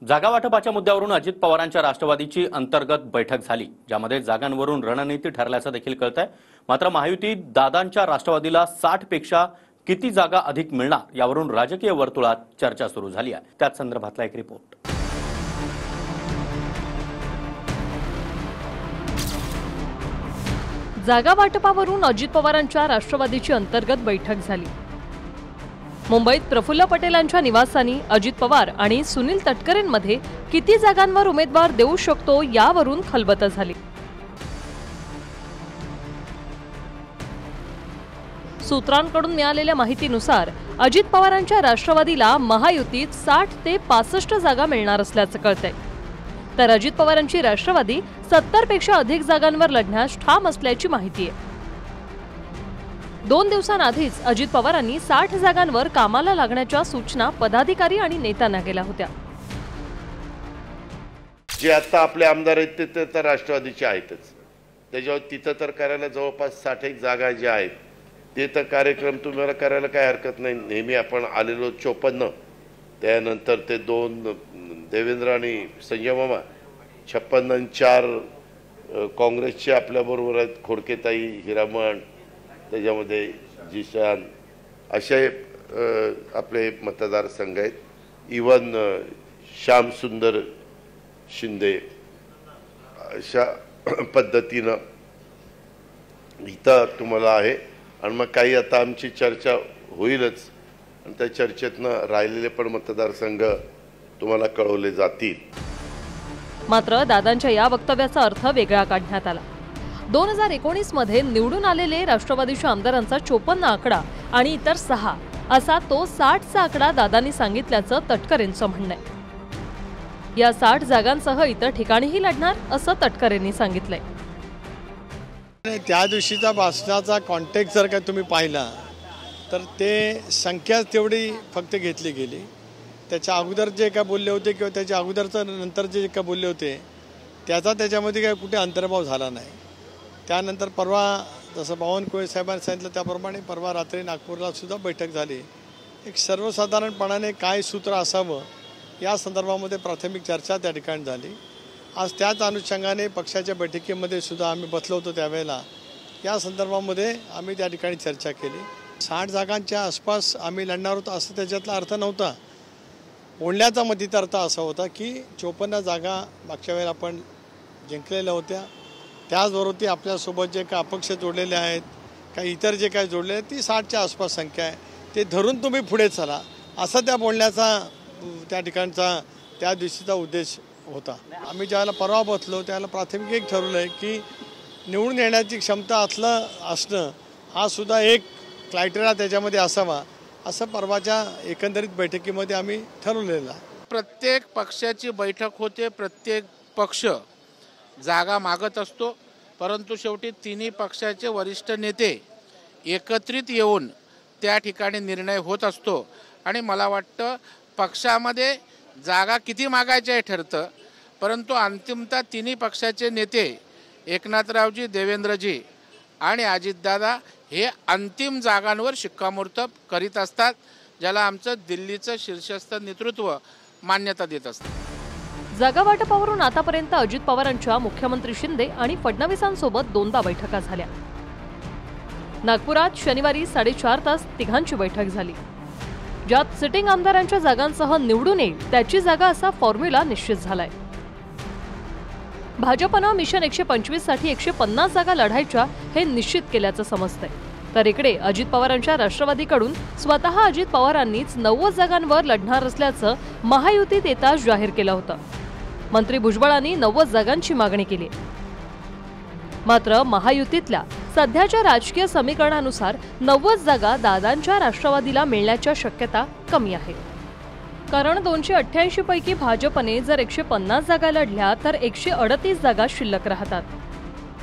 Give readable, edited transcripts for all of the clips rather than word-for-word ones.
जागा वाटपाच्या मुद्द्यावरून अजित पवारांच्या राष्ट्रवादीची अंतर्गत बैठक झाली, ज्यामध्ये जागांवरून रणनीती ठरल्याचं देखील कळतंय। मात्र महायुतीत दादांच्या राष्ट्रवादीला 60 पेक्षा किती जागा अधिक मिळणार यावरून राजकीय वर्तुळात चर्चा सुरू झाली आहे। त्याच संदर्भातला एक रिपोर्ट। जागा वाटपावरून अजित पवारांच्या राष्ट्रवादीची अंतर्गत बैठक झाली। मुंबईत प्रफुल्ल पटेलांच्या निवासानी अजित पवार आणि सुनील तटकरेंमध्ये किती जागांवर उमेदवार देऊ शकतो यावरून खलबत झाली। सूत्रांकडून मिळालेल्या माहितीनुसार अजित पवारांच्या राष्ट्रवादीला महायुतीत 60 ते 65 जागा मिळणार असल्याचं कळतंय, तर अजित पवारांची राष्ट्रवादी 70 पेक्षा अधिक जागांवर लढण्यास ठाम असल्याची माहिती आहे। 2 दिवसांआधीच अजित पवारांनी 60 जागांवर कामाला लागण्याच्या सूचना पदाधिकारी आणि नेत्यांना केल्या होत्या। जे आता आपले आमदार आहेत ते तर राष्ट्रवादीचे आहेतच, त्याच्यावर तिथं तर करायला जवळपास 60 जागा ज्या आहेत ते तर कार्यक्रम तुम्हाला करायला काय हरकत नाही। नेहमी आपण आलेलो 54, त्यानंतर ते 2 देवेंद्र आणि संजय मामा 56 आणि 4 काँग्रेसचे आपल्याबरोबर आहेत, खोडकेताई, हिरामण, त्याच्यामध्ये जिशान, असे आपले मतदारसंघ आहेत। इवन श्याम सुंदर शिंदे, अशा पद्धतीनं इथं तुम्हाला आहे। आणि मग काही आता आमची चर्चा होईलच आणि त्या चर्चेतनं राहिलेले पण मतदारसंघ तुम्हाला कळवले जातील। मात्र दादांच्या या वक्तव्याचा अर्थ वेगळा काढण्यात आला। 2019 मध्ये निवडून आलेले राष्ट्रवादीच्या आमदारांचा 54 आकडा आणि इतर 6 असा तो 60चा आकडा दादांनी सांगितल्याचं तटकरेंचं म्हणणं आहे। या 60 जागांसह इतर ठिकाणीही लढणार असं तटकरेंनी सांगितलंय। त्या दिवशीचा भाषणाचा कॉन्टेक्स्ट जर का तुम्ही पाहिला तर ते संख्या तेवढी फक्त घेतली गेली। त्याच्या अगोदर जे काय बोलले होते किंवा त्याच्या अगोदरचं नंतर जे काय बोलले होते त्याच्यामध्ये काय कुठे अंतर्भाव झाला नाही। त्यानंतर परवा जसं बावनकुळे साहेबांनी सांगितलं त्याप्रमाणे परवा रात्री नागपूरला सुद्धा बैठक झाली। एक सर्वसाधारणपणाने काय सूत्र असावं या संदर्भामध्ये प्राथमिक चर्चा त्या ठिकाणी झाली। आज त्याच अनुषंगाने पक्षाच्या बैठकीमध्ये सुद्धा आम्ही बसलो होतो, त्यावेळेला या संदर्भामध्ये आम्ही त्या ठिकाणी चर्चा केली। 60 जागांच्या आसपास आम्ही लढणार होतो असं त्याच्यातला अर्थ नव्हता। बोलण्याचा मतीत अर्थ असा होता की 54 जागा मागच्या वेळेला आपण जिंकलेल्या होत्या, त्याचबरोबर ती आपल्यासोबत जे काही अपक्ष जोडलेले आहेत, काही इतर जे काही जोडलेले आहेत, ती 60च्या आसपास संख्या आहे, ते धरून तुम्ही पुढे चला असा त्या बोलण्याचा त्या ठिकाणचा त्या दिवशीचा उद्देश होता। आम्ही ज्यावेळेला परवा बसलो त्यावेळेला प्राथमिक एक ठरवलं आहे की निवडून येण्याची क्षमता असणं हा सुद्धा एक क्रायटेरिया त्याच्यामध्ये असावा, असं परवाच्या एकंदरीत बैठकीमध्ये आम्ही ठरवलेलं आहे। प्रत्येक पक्षाची बैठक होते, प्रत्येक पक्ष जागा मागत असतो, परंतु शेवटी तिन्ही पक्षाचे वरिष्ठ नेते एकत्रित येऊन त्या ठिकाणी निर्णय होत असतो। आणि मला वाटतं पक्षामध्ये जागा किती मागायच्या हे ठरतं, परंतु अंतिमतः तिन्ही पक्षाचे नेते एकनाथरावजी, देवेंद्रजी आणि अजितदादा हे अंतिम जागांवर शिक्कामोर्तब करीत असतात, ज्याला आमचं दिल्लीचं शीर्षस्थ नेतृत्व मान्यता देत असतं। जागा वाटपावरून आतापर्यंत अजित पवारांच्या मुख्यमंत्री शिंदे आणि फडणवीसांसोबत 2दा बैठका झाल्या। नागपुरात शनिवारी 4.5 तास तिघांची बैठक झाली, ज्यात सिटिंग आमदारांच्या जागांसह निवडून येईल त्याची जागा असा फॉर्म्युला निश्चित झालाय। भाजपनं मिशन 125 साठी 150 जागा लढायच्या हे निश्चित केल्याचं समजतंय, तर इकडे अजित पवारांच्या राष्ट्रवादीकडून स्वतः अजित पवारांनीच 90 जागांवर लढणार असल्याचं महायुतीत येताच जाहीर केलं होतं। मंत्री भुजबळांनी 90 जागांची मागणी केली। मात्र महायुतीतल्या सध्याच्या राजकीय समीकरणानुसार 90 जागा दादांच्या राष्ट्रवादीला मिळण्याच्या शक्यता कमी आहे, कारण 288 पैकी भाजपने जर 150 जागा लढल्या तर 138 जागा शिल्लक राहतात।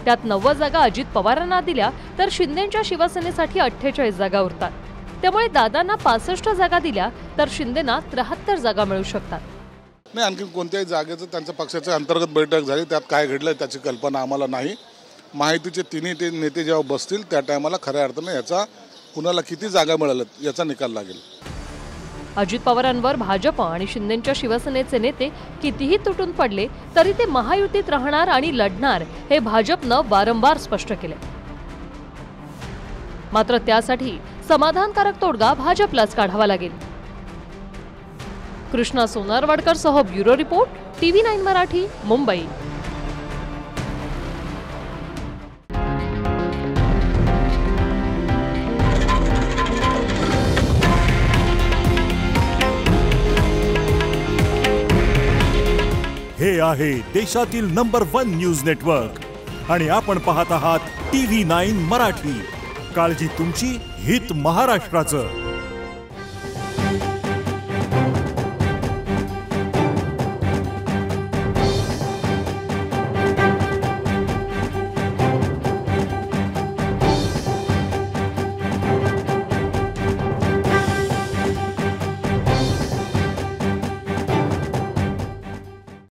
त्यात 90 जागा अजित पवारांना दिल्या तर शिंदेंच्या शिवसेनेसाठी 48 जागा उरतात। त्यामुळे दादांना 65 जागा दिल्या तर शिंदेंना 73 जागा मिळू शकतात। नाही, आणखी कोणत्याही जागेचं त्यांच्या पक्षाच्या अंतर्गत बैठक झाली, त्यात काय घडलं त्याची कल्पना आम्हाला नाही। माहितीचे तिन्ही नेते जेव्हा बसतील त्या टायमाला खऱ्या अर्थाने याचा कुणाला किती जागा मिळाल्यात याचा निकाल लागेल। अजित पवारांवर भाजप आणि शिंदेच्या शिवसेनेचे नेते कितीही तुटून पडले तरी ते महायुतीत राहणार आणि लढणार हे भाजपनं वारंवार स्पष्ट केले. मात्र त्यासाठी समाधानकारक तोडगा भाजपलाच काढावा लागेल. कृष्णा सोनारवाडकर सह bureau report, TV9 Marathi, Mumbai. हे आहे देशातील नंबर 1 न्यूज नेटवर्क आणि आपण पाहत आहात TV9 मराठी. काळजी तुमची, हित महाराष्ट्राचं.